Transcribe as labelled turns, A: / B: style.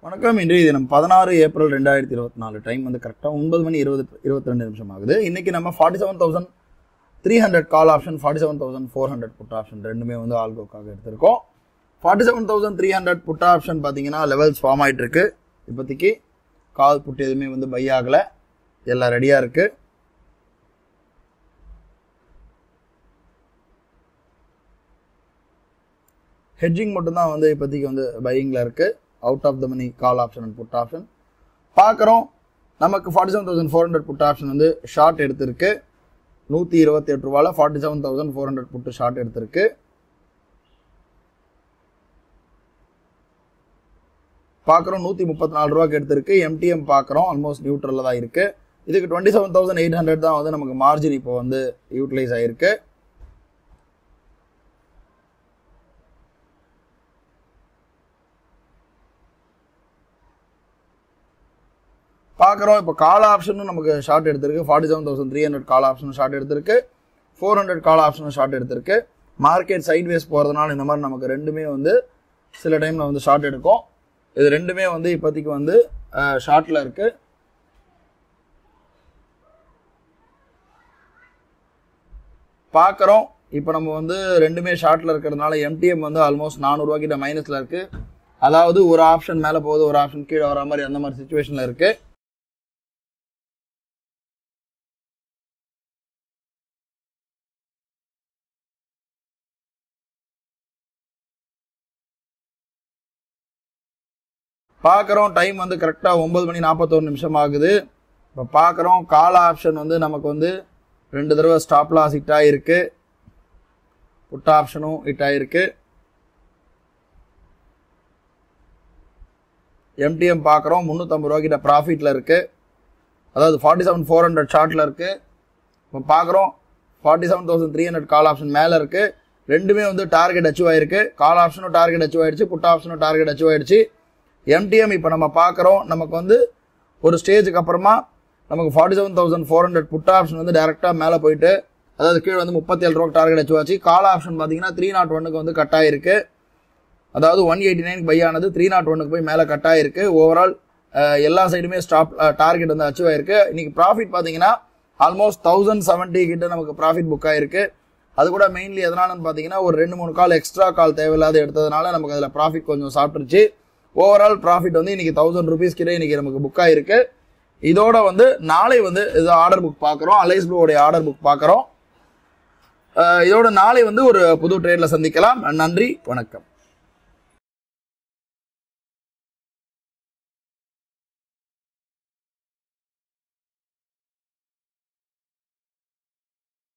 A: வணக்கம். இன்றைய தினம் 16 ஏப்ரல் 2024. டைம் வந்து கரெக்டாக 9 மணி 22 நிமிஷம் ஆகுது. இன்னைக்கு நம்ம 47,300 கால் ஆப்ஷன், 47,400 புட் ஆப்ஷன் ரெண்டுமே வந்து ஆல்கோக்காக எடுத்திருக்கோம். 47,300 புட் ஆப்ஷன் பார்த்தீங்கன்னா லெவல்ஸ் ஃபார்ம் ஆகிட்டு இருக்கு. இப்போதைக்கு கால் புட் எதுவுமே வந்து பை ஆகலை, எல்லாம் ரெடியாக இருக்கு. ஹெட்ஜிங் மட்டும்தான் வந்து இப்போதைக்கு வந்து பையிங்கில் இருக்குது. Out of the money call option and put option பார்க்குறோம். நமக்கு 47,400 புட் ஆப்ஷன் வந்து ஷார்ட் எடுத்திருக்கு. 128 ரூபாயில் 47,400 புட்டு ஷார்ட் எடுத்திருக்கு. பார்க்குறோம் 134 ரூபாய்க்கு எடுத்திருக்கு. எம்டிஎம் பார்க்குறோம் ஆல்மோஸ்ட் நியூட்ரலில் தான் இருக்குது. இதுக்கு 27,800 தான் வந்து நமக்கு மார்ஜின் இப்போ வந்து யூட்டிலைஸ் ஆகிருக்கு. பார்க்குறோம் இப்போ கால் ஆப்ஷனும் நமக்கு ஷார்ட் எடுத்திருக்கு. 47,300 கால் ஆப்ஷனும் ஷார்ட் எடுத்திருக்கு. 400 கால் ஆப்ஷனும் ஷார்ட் எடுத்திருக்கு. மார்க்கெட் சைட்வேஸ் போகிறதுனால இந்த மாதிரி நமக்கு ரெண்டுமே வந்து சில டைமில் வந்து ஷார்ட் எடுக்கும். இது ரெண்டுமே வந்து இப்போதைக்கு வந்து ஷார்ட்டில் இருக்குது. பார்க்குறோம் இப்போ நம்ம வந்து ரெண்டுமே ஷார்ட்டில் இருக்கிறதுனால எம்டிஎம் வந்து ஆல்மோஸ்ட் 400 ரூபா கிட்ட மைனஸில் இருக்குது. அதாவது ஒரு ஆப்ஷன் மேலே போகுது, ஒரு ஆப்ஷன் கீழே வர மாதிரி அந்த மாதிரி சுச்சுவேஷனில் இருக்குது. பார்க்குறோம் டைம் வந்து கரெக்டாக 9 மணி 41 நிமிஷம் ஆகுது. இப்போ பார்க்குறோம் கால் ஆப்ஷன் வந்து நமக்கு வந்து 2 தடவை ஸ்டாப் லாஸ் ஹிட் ஆகிருக்கு. புட் ஆப்ஷனும் ஹிட் ஆகிருக்கு. எம்டிஎம் பார்க்குறோம் 350 ரூபா கிட்ட ப்ராஃபிட்டில் இருக்குது. அதாவது 47,400 ஷார்ட்டில் இருக்குது. இப்போ பார்க்குறோம் 47,300 கால் ஆப்ஷன் மேலே இருக்குது. ரெண்டுமே வந்து டார்கெட் அச்சீவ் ஆகிருக்கு. கால் ஆப்ஷனும் டார்கெட் அச்சீவ் ஆகிடுச்சு, புட் ஆப்ஷனும் டார்கெட் அச்சீவ் ஆகிடுச்சு. எம்டிஎம் இப்போ நம்ம பார்க்குறோம் நமக்கு வந்து ஒரு ஸ்டேஜுக்கு அப்புறமா நமக்கு 47,400 புட் ஆப்ஷன் வந்து டேரெக்டாக மேலே போயிட்டு, அதாவது கீழே வந்து 37 ரூபா டார்கெட் அச்சீவ் ஆச்சு. கால் ஆப்ஷன் பார்த்தீங்கன்னா 301க்கு வந்து கட் ஆகிருக்கு. அதாவது 189 பை ஆனது 301க்கு போய் மேலே கட் ஆகிருக்கு. ஓவரால் எல்லா சைடுமே ஸ்டாப் டார்கெட் வந்து அச்சீவ் ஆகிருக்கு. இன்னைக்கு ப்ராஃபிட் பார்த்தீங்கன்னா ஆல்மோஸ்ட் 1070 கிட்ட நமக்கு ப்ராஃபிட் புக் ஆகிருக்கு. அது கூட மெயின்லி எதனாலன்னு பார்த்தீங்கன்னா ஒரு 2-3 கால் எக்ஸ்ட்ரா கால் தேவையில்லாத எடுத்ததுனால நமக்கு அதில் ப்ராஃபிட் கொஞ்சம் சாப்பிட்டுருச்சு. ஓவரால் ப்ராஃபிட் வந்து இன்னைக்கு 1000 ருபீஸ் கிட்ட இன்னைக்கு நமக்கு புக் ஆயிருக்கு. இதோட வந்து நாளை வந்து இது ஆர்டர் புக் பார்க்குறோம், அலைஸ் ப்ளூவோடைய ஆர்டர் புக் பார்க்குறோம். இதோட நாளை வந்து ஒரு புது ட்ரேட்ல சந்திக்கலாம். நன்றி, வணக்கம்.